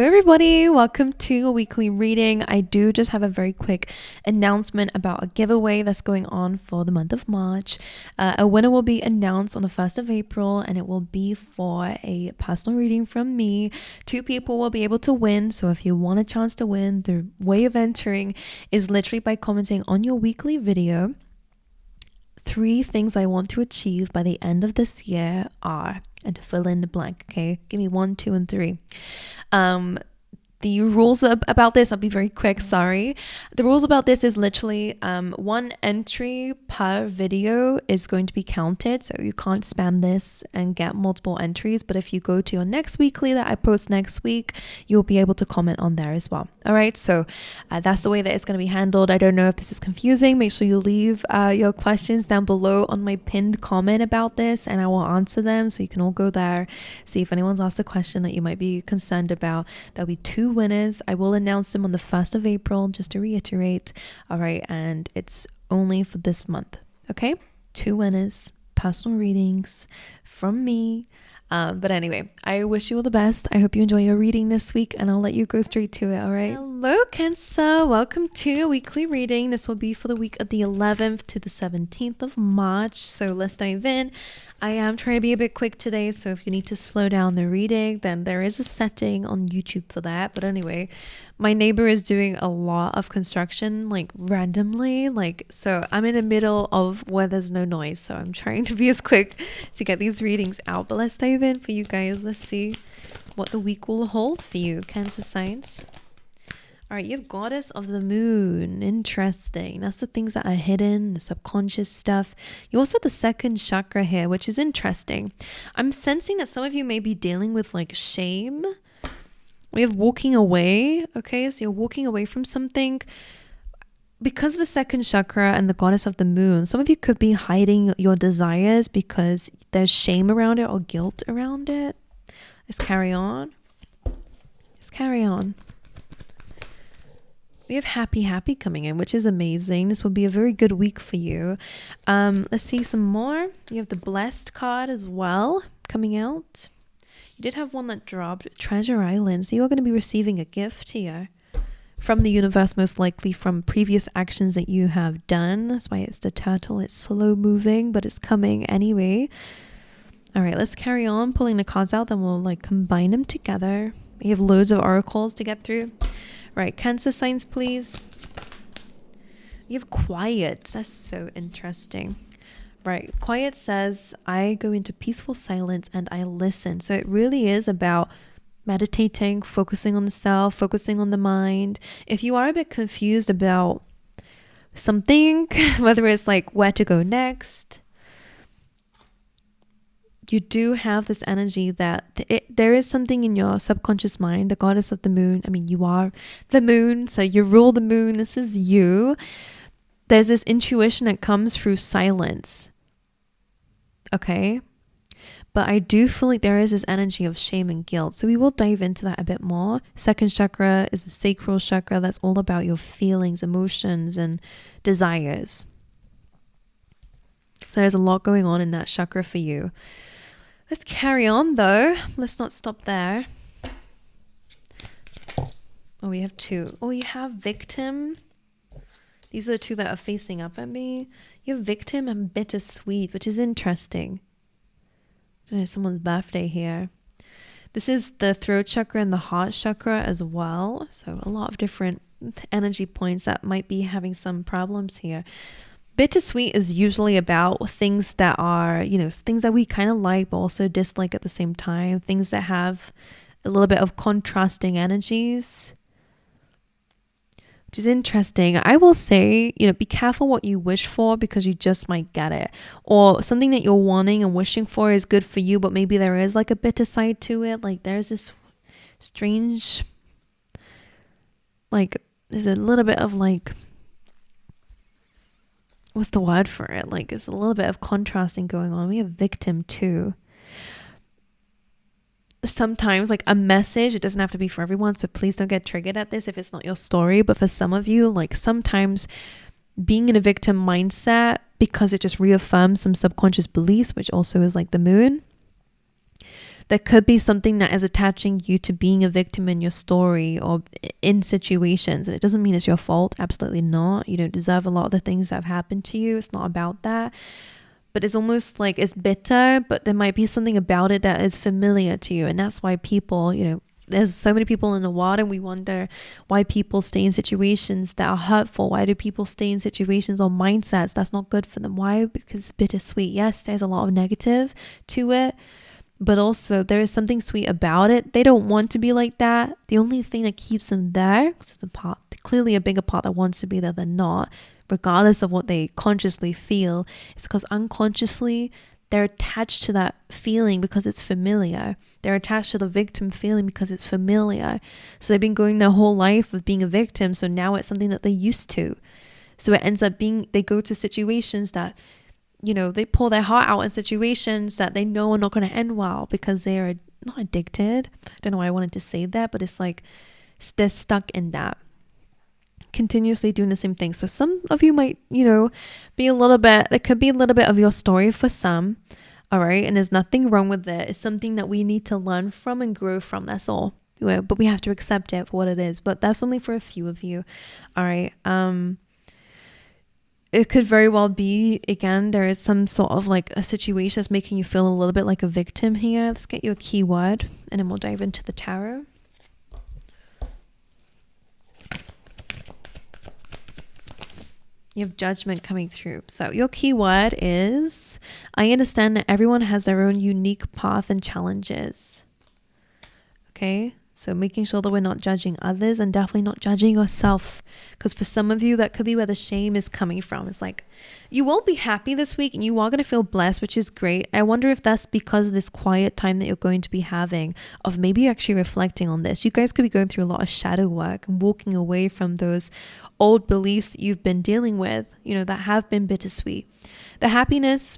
Hello everybody, welcome to a weekly reading. I do just have a very quick announcement about a giveaway that's going on for the month of March. A winner will be announced on the 1st of April and it will be for a personal reading from me. 2 people will be able to win, so if you want a chance to win, the way of entering is literally by commenting on your weekly video. 3 things I want to achieve by the end of this year are, and to fill in the blank, okay? Give me 1, 2, and 3. The rules about this, I'll be very quick, sorry. The rules about this is literally 1 entry per video is going to be counted. So you can't spam this and get multiple entries. But if you go to your next weekly that I post next week, you'll be able to comment on there as well. All right, so that's the way that it's going to be handled. I don't know if this is confusing. Make sure you leave your questions down below on my pinned comment about this and I will answer them. So you can all go there, see if anyone's asked a question that you might be concerned about. There'll be 2 winners. I will announce them on the 1st of April, just to reiterate. All right, and it's only for this month. Okay, 2 winners, personal readings from me. But anyway, I wish you all the best. I hope you enjoy your reading this week and I'll let you go straight to it. All right. Hello, Cancer. Welcome to a weekly reading. This will be for the week of the 11th to the 17th of March. So let's dive in. I am trying to be a bit quick today, so if you need to slow down the reading, then there is a setting on YouTube for that. But anyway, my neighbor is doing a lot of construction, like randomly, so I'm in the middle of where there's no noise, so I'm trying to be as quick to get these readings out. But let's dive in for you guys. Let's see what the week will hold for you, Cancer signs. All right, you have Goddess of the Moon. Interesting. That's the things that are hidden, the subconscious stuff. You also have the 2nd chakra here, which is interesting. I'm sensing that some of you may be dealing with like shame. We have walking away. Okay, so you're walking away from something. Because of the 2nd chakra and the Goddess of the Moon, some of you could be hiding your desires because there's shame around it or guilt around it. Let's carry on. Let's carry on. We have happy coming in, which is amazing. This will be a very good week for you. Let's see some more. You have the Blessed card as well coming out. You did have one that dropped, Treasure Island. So you are going to be receiving a gift here from the universe, most likely from previous actions that you have done. That's why it's the turtle. It's slow moving, but it's coming anyway. All right, let's carry on pulling the cards out. Then we'll combine them together. We have loads of oracles to get through. Right, Cancer signs, please. You have Quiet. That's so interesting. Right, Quiet says, I go into peaceful silence and I listen. So it really is about meditating, focusing on the self, focusing on the mind. If you are a bit confused about something, whether it's where to go next, you do have this energy that there is something in your subconscious mind, the Goddess of the Moon. I mean, you are the moon, so you rule the moon. This is you. There's this intuition that comes through silence. Okay? But I do feel like there is this energy of shame and guilt. So we will dive into that a bit more. 2nd chakra is the sacral chakra. That's all about your feelings, emotions, and desires. So there's a lot going on in that chakra for you. Let's carry on though. Let's not stop there. Oh, we have 2. Oh, you have Victim. These are the 2 that are facing up at me. You have Victim and Bittersweet, which is interesting. There's someone's birthday here. This is the throat chakra and the heart chakra as well. So a lot of different energy points that might be having some problems here. Bittersweet is usually about things that are, things that we kind of like but also dislike at the same time. Things that have a little bit of contrasting energies, which is interesting. I will say, be careful what you wish for because you just might get it. Or something that you're wanting and wishing for is good for you, but maybe there is a bitter side to it. There's this strange, there's a little bit of what's the word for it? It's a little bit of contrasting going on. We have Victim too. Sometimes a message, it doesn't have to be for everyone, so please don't get triggered at this if it's not your story, but for some of you, sometimes being in a victim mindset, because it just reaffirms some subconscious beliefs, which also is the moon, There could be something that is attaching you to being a victim in your story or in situations. And it doesn't mean it's your fault. Absolutely not. You don't deserve a lot of the things that have happened to you. It's not about that. But it's almost like it's bitter, but there might be something about it that is familiar to you. And that's why people, there's so many people in the world, and we wonder why people stay in situations that are hurtful. Why do people stay in situations or mindsets that's not good for them? Why? Because it's bittersweet. Yes, there's a lot of negative to it, but also there is something sweet about it. They don't want to be like that. The only thing that keeps them there, clearly a bigger part that wants to be there than not, regardless of what they consciously feel, is because unconsciously they're attached to that feeling because it's familiar. They're attached to the victim feeling because it's familiar. So they've been going their whole life of being a victim. So now it's something that they're used to. So it ends up being, they go to situations that, they pour their heart out in situations that they know are not going to end well because they're not addicted. I don't know why I wanted to say that, but it's like they're stuck in that, continuously doing the same thing. So some of you might, be a little bit, it could be a little bit of your story for some. All right. And there's nothing wrong with it. It's something that we need to learn from and grow from. That's all. But we have to accept it for what it is. But that's only for a few of you. All right. It could very well be, again, there is some sort of like a situation that's making you feel a little bit like a victim here. Let's get you a keyword and then we'll dive into the tarot. You have judgment coming through. So your keyword is, I understand that everyone has their own unique path and challenges. Okay. So making sure that we're not judging others and definitely not judging yourself. Because for some of you, that could be where the shame is coming from. It's like, you will be happy this week and you are going to feel blessed, which is great. I wonder if that's because of this quiet time that you're going to be having, of maybe actually reflecting on this. You guys could be going through a lot of shadow work and walking away from those old beliefs that you've been dealing with, that have been bittersweet. The happiness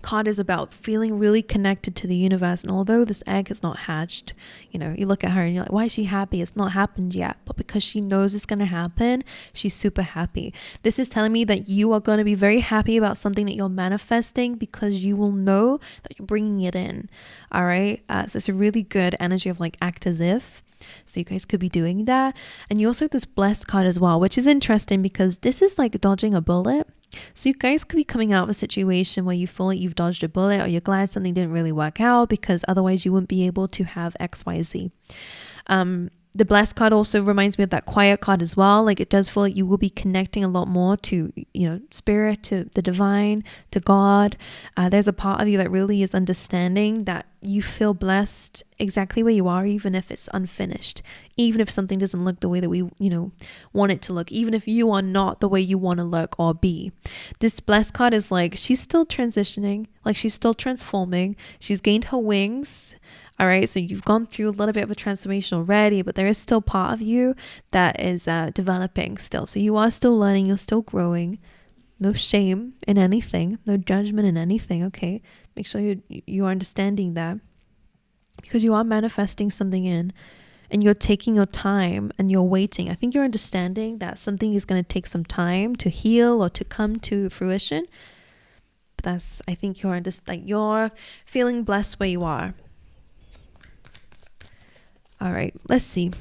card is about feeling really connected to the universe. And although this egg has not hatched, you look at her and you're like, why is she happy? It's not happened yet. But because she knows it's going to happen, she's super happy. This is telling me that you are going to be very happy about something that you're manifesting because you will know that you're bringing it in. All right. So it's a really good energy of like act as if. So you guys could be doing that. And you also have this blessed card as well, which is interesting because this is like dodging a bullet. So you guys could be coming out of a situation where you feel like you've dodged a bullet or you're glad something didn't really work out because otherwise you wouldn't be able to have XYZ. The blessed card also reminds me of that quiet card as well. Like it does feel like you will be connecting a lot more to, spirit, to the divine, to God. There's a part of you that really is understanding that you feel blessed exactly where you are, even if it's unfinished, even if something doesn't look the way that we, want it to look, even if you are not the way you want to look or be. This blessed card is like, she's still transitioning, like she's still transforming. She's gained her wings. All right. So you've gone through a little bit of a transformation already, but there is still part of you that is developing still. So you are still learning. You're still growing. No shame in anything. No judgment in anything. Okay. Make sure you are understanding that because you are manifesting something in and you're taking your time and you're waiting. I think you're understanding that something is going to take some time to heal or to come to fruition. But I think you're feeling blessed where you are. All right, let's see.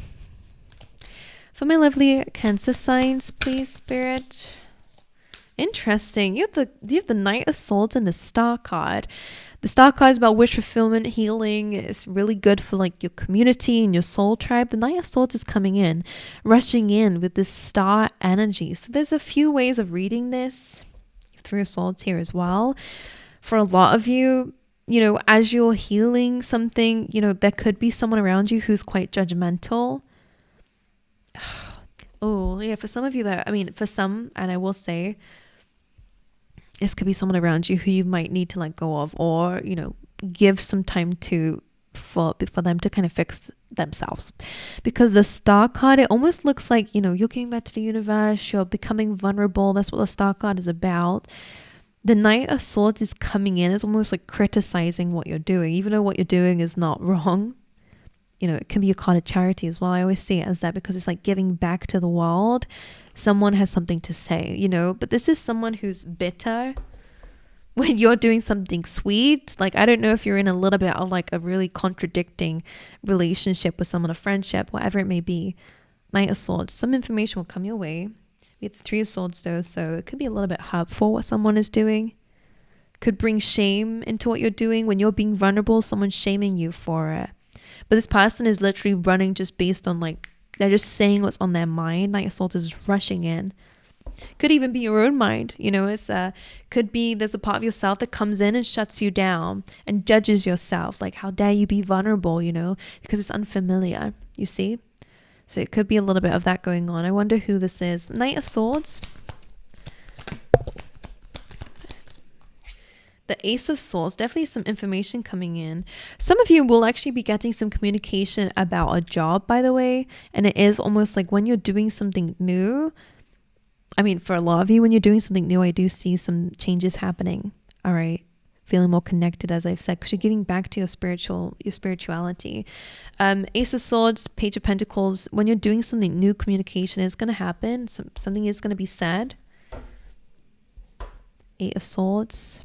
For my lovely Cancer signs, please, Spirit. Interesting. You have the Knight of Swords and the Star card. The Star card is about wish fulfillment, healing. It's really good for like your community and your soul tribe. The Knight of Swords is coming in, rushing in with this star energy. So there's a few ways of reading this. Three of Swords here as well. For a lot of you, as you're healing something, there could be someone around you who's quite judgmental. Oh, yeah. For some of you for some, and I will say, this could be someone around you who you might need to let go of or, give some time to for them to kind of fix themselves. Because the Star card, it almost looks like, you're getting back to the universe, you're becoming vulnerable. That's what the Star card is about. The Knight of Swords is coming in. It's almost like criticizing what you're doing, even though what you're doing is not wrong. It can be a card of charity as well. I always see it as that because it's like giving back to the world. Someone has something to say, but this is someone who's bitter. when you're doing something sweet. Like, I don't know if you're in a little bit of like a really contradicting relationship with someone, a friendship, whatever it may be. Knight of Swords, some information will come your way. We have the Three of Swords though, so it could be a little bit hurtful what someone is doing. Could bring shame into what you're doing. When you're being vulnerable, someone's shaming you for it. But this person is literally running just based on like, they're just saying what's on their mind. Knight of Swords is rushing in. Could even be your own mind, you know. It's could be there's a part of yourself that comes in and shuts you down and judges yourself, like how dare you be vulnerable, you know, because it's unfamiliar, you see. So it could be a little bit of that going on. I wonder who this is. Knight of Swords, the Ace of Swords, definitely some information coming in. Some of you will actually be getting some communication about a job, by the way, and it is almost like when you're doing something new. I mean, for a lot of you, when you're doing something new, I do see some changes happening. All right. Feeling more connected, as I've said, because you're giving back to your spirituality. Ace of Swords, Page of Pentacles. When you're doing something new, communication is going to happen. Something is going to be said. Eight of Swords.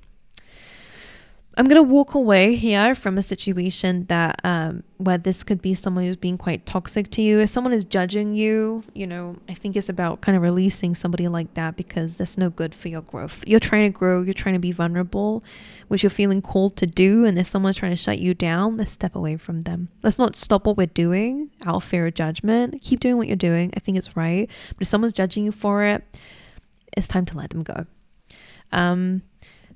I'm going to walk away here from a situation that where this could be someone who's being quite toxic to you. If someone is judging you, you know, I think it's about kind of releasing somebody like that, because that's no good for your growth. You're trying to grow, you're trying to be vulnerable, which you're feeling called to do. And if someone's trying to shut you down, let's step away from them. Let's not stop what we're doing out of fear of judgment. Keep doing what you're doing. I think it's right. But if someone's judging you for it, it's time to let them go.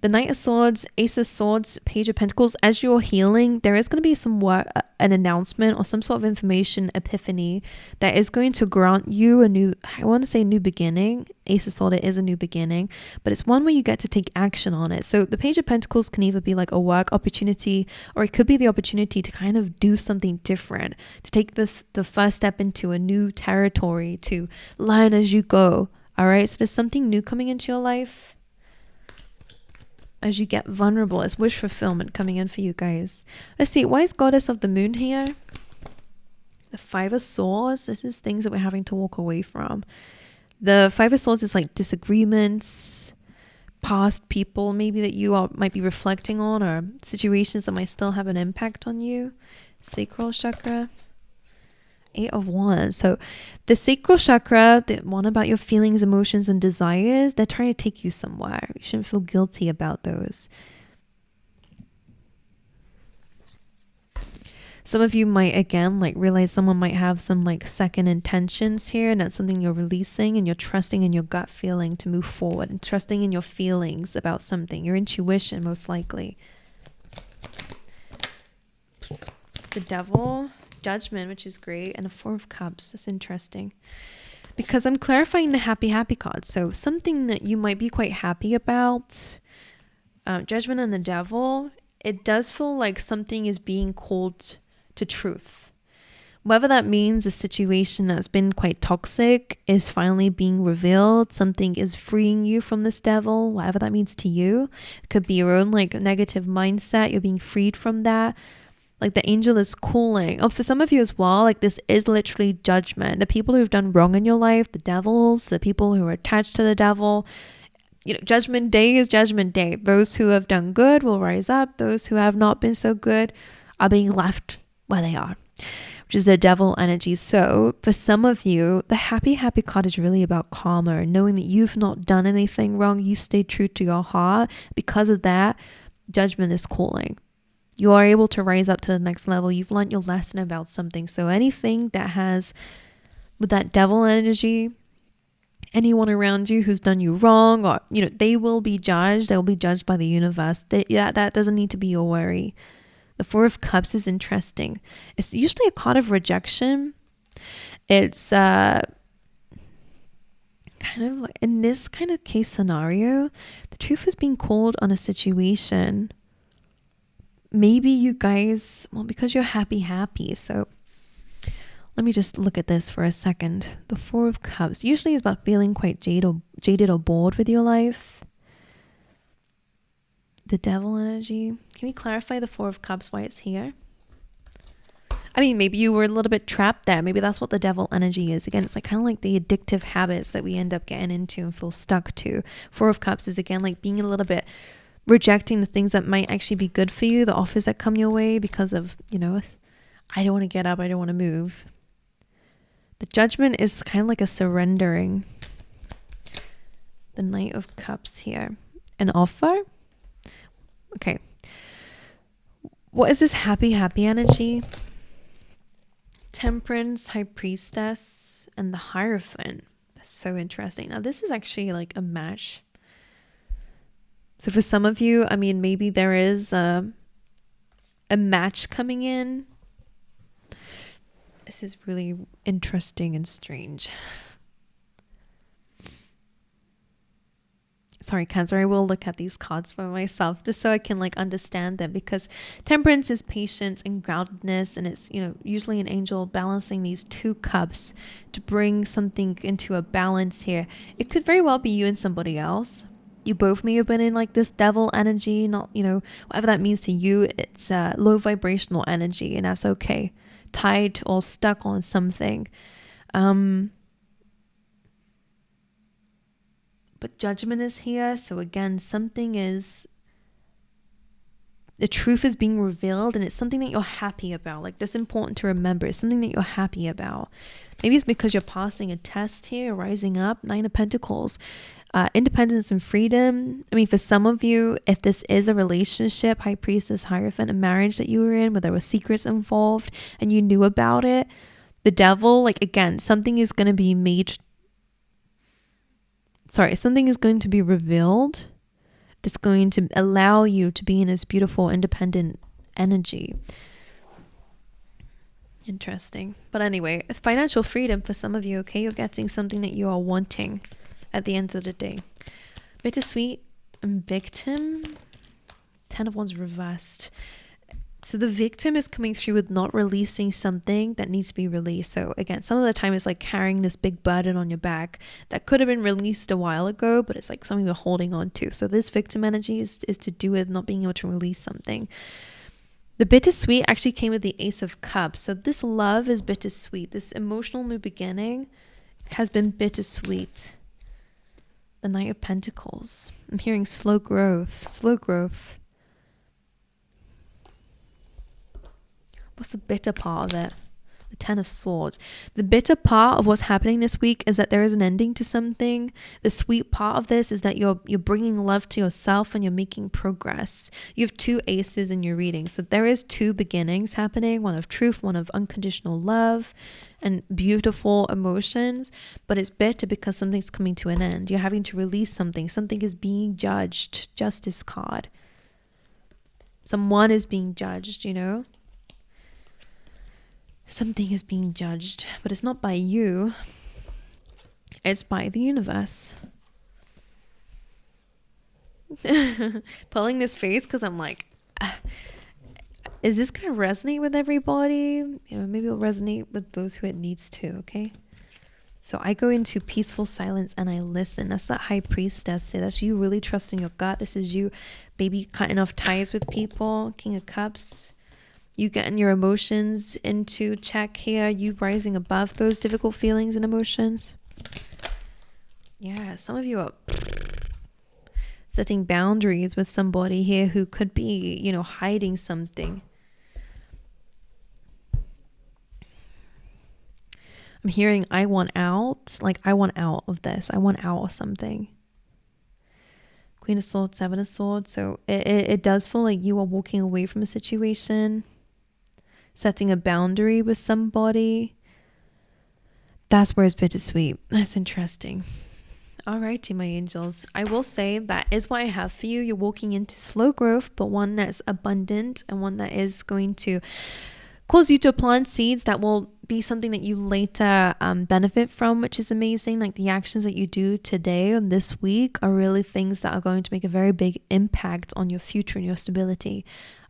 The Knight of Swords, Ace of Swords, Page of Pentacles. As you're healing, there is going to be some work, an announcement or some sort of information epiphany that is going to grant you a new, I want to say new beginning. Ace of Swords, it is a new beginning, but it's one where you get to take action on it. So the Page of Pentacles can either be like a work opportunity, or it could be the opportunity to kind of do something different, to take the first step into a new territory, to learn as you go. All right. So there's something new coming into your life. As you get vulnerable, it's wish fulfillment coming in for you guys. Let's see, why is Goddess of the Moon here? The Five of Swords. This is things that we're having to walk away from. The Five of Swords is like disagreements, past people maybe that you might be reflecting on, or situations that might still have an impact on you. Sacral chakra. Eight of Wands. So the sacral chakra, the one about your feelings, emotions, and desires, they're trying to take you somewhere. You shouldn't feel guilty about those. Some of you might, again, like realize someone might have some like second intentions here, and that's something you're releasing, and you're trusting in your gut feeling to move forward, and trusting in your feelings about something, your intuition most likely. The Devil, Judgment, which is great, and a Four of Cups. That's interesting because I'm clarifying the happy card. So something that you might be quite happy about, Judgment and the Devil, it does feel like something is being called to truth. Whether that means a situation that's been quite toxic is finally being revealed, something is freeing you from this devil, whatever that means to you. It could be your own like negative mindset, you're being freed from that. Like the angel is calling. Oh, for some of you as well, like this is literally judgment. The people who've done wrong in your life, the devils, the people who are attached to the devil, you know, judgment day is judgment day. Those who have done good will rise up. Those who have not been so good are being left where they are, which is the devil energy. So for some of you, the happy card is really about karma, and knowing that you've not done anything wrong. You stayed true to your heart. Because of that, judgment is calling. You are able to rise up to the next level. You've learned your lesson about something. So anything that has with that devil energy, anyone around you who's done you wrong, or, you know, they will be judged. They will be judged by the universe. That doesn't need to be your worry. The Four of Cups is interesting. It's usually a card of rejection. It's kind of like in this kind of case scenario, the truth is being called on a situation. Maybe you guys, well, because you're happy. So let me just look at this for a second. The Four of Cups usually is about feeling quite jaded or bored with your life. The devil energy. Can we clarify the Four of Cups, why it's here? I mean, maybe you were a little bit trapped there. Maybe that's what the devil energy is. Again, it's like kind of like the addictive habits that we end up getting into and feel stuck to. Four of Cups is again like being a little bit rejecting the things that might actually be good for you, the offers that come your way because of, I don't want to get up, I don't want to move. The Judgment is kind of like a surrendering. The Knight of Cups here. An offer? Okay. What is this happy energy? Temperance, High Priestess, and the Hierophant. That's so interesting. Now, this is actually like a match. So for some of you, I mean, maybe there is a match coming in. This is really interesting and strange. Sorry, Cancer, I will look at these cards for myself just so I can understand them, because Temperance is patience and groundedness, and it's, usually an angel balancing these two cups to bring something into a balance here. It could very well be you and somebody else. You both may have been in this devil energy, not, whatever that means to you. It's low vibrational energy, and that's okay. Tied or stuck on something. But Judgment is here. So again, the truth is being revealed, and it's something that you're happy about. That's important to remember. It's something that you're happy about. Maybe it's because you're passing a test here, rising up. Nine of Pentacles. Independence and freedom. I mean, for some of you, if this is a relationship, High Priestess, Hierophant, a marriage that you were in where there were secrets involved and you knew about it, the Devil, again, something is going to be revealed that's going to allow you to be in this beautiful, independent energy. Interesting. But anyway, financial freedom for some of you, okay? You're getting something that you are wanting at the end of the day. Bittersweet and Victim. 10 of Wands reversed. So the victim is coming through with not releasing something that needs to be released. So again, some of the time it's carrying this big burden on your back that could have been released a while ago, but it's something you're holding on to. So this victim energy is to do with not being able to release something. The bittersweet actually came with the Ace of Cups. So this love is bittersweet. This emotional new beginning has been bittersweet. The Knight of Pentacles. I'm hearing slow growth. Slow growth. What's the bitter part of it? The 10 of Swords. The bitter part of what's happening this week is that there is an ending to something. The sweet part of this is that you're bringing love to yourself and you're making progress. You have 2 aces in your reading. So there is 2 beginnings happening. One of truth, one of unconditional love and beautiful emotions. But it's bitter because something's coming to an end. You're having to release something. Something is being judged. Justice card. Someone is being judged, Something is being judged, but it's not by you. It's by the universe. Pulling this face because I'm is this going to resonate with everybody? Maybe it'll resonate with those who it needs to, okay? So I go into peaceful silence and I listen. That's that High Priestess. That's you really trusting your gut. This is you maybe cutting off ties with people. King of Cups. You getting your emotions into check here. You rising above those difficult feelings and emotions. Yeah, some of you are setting boundaries with somebody here who could be, hiding something. I'm hearing I want out. I want out of this. I want out of something. Queen of Swords, 7 of Swords. So it does feel like you are walking away from a situation. Setting a boundary with somebody. That's where it's bittersweet. That's interesting. Alrighty, my angels. I will say that is what I have for you. You're walking into slow growth, but one that's abundant and one that is going to cause you to plant seeds that will be something that you later benefit from, which is amazing. The actions that you do today and this week are really things that are going to make a very big impact on your future and your stability.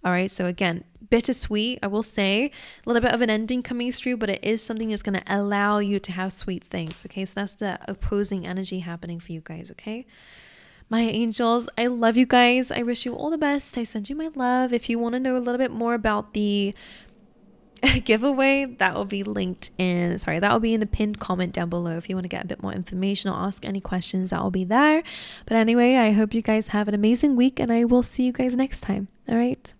All right, so again, bittersweet, I will say, a little bit of an ending coming through, but it is something that's going to allow you to have sweet things, okay? So that's the opposing energy happening for you guys, okay? My angels, I love you guys. I wish you all the best. I send you my love. If you want to know a little bit more about the giveaway, that will be linked in, sorry, that will be in the pinned comment down below. If you want to get a bit more information or ask any questions, that will be there. But anyway, I hope you guys have an amazing week, and I will see you guys next time. All right.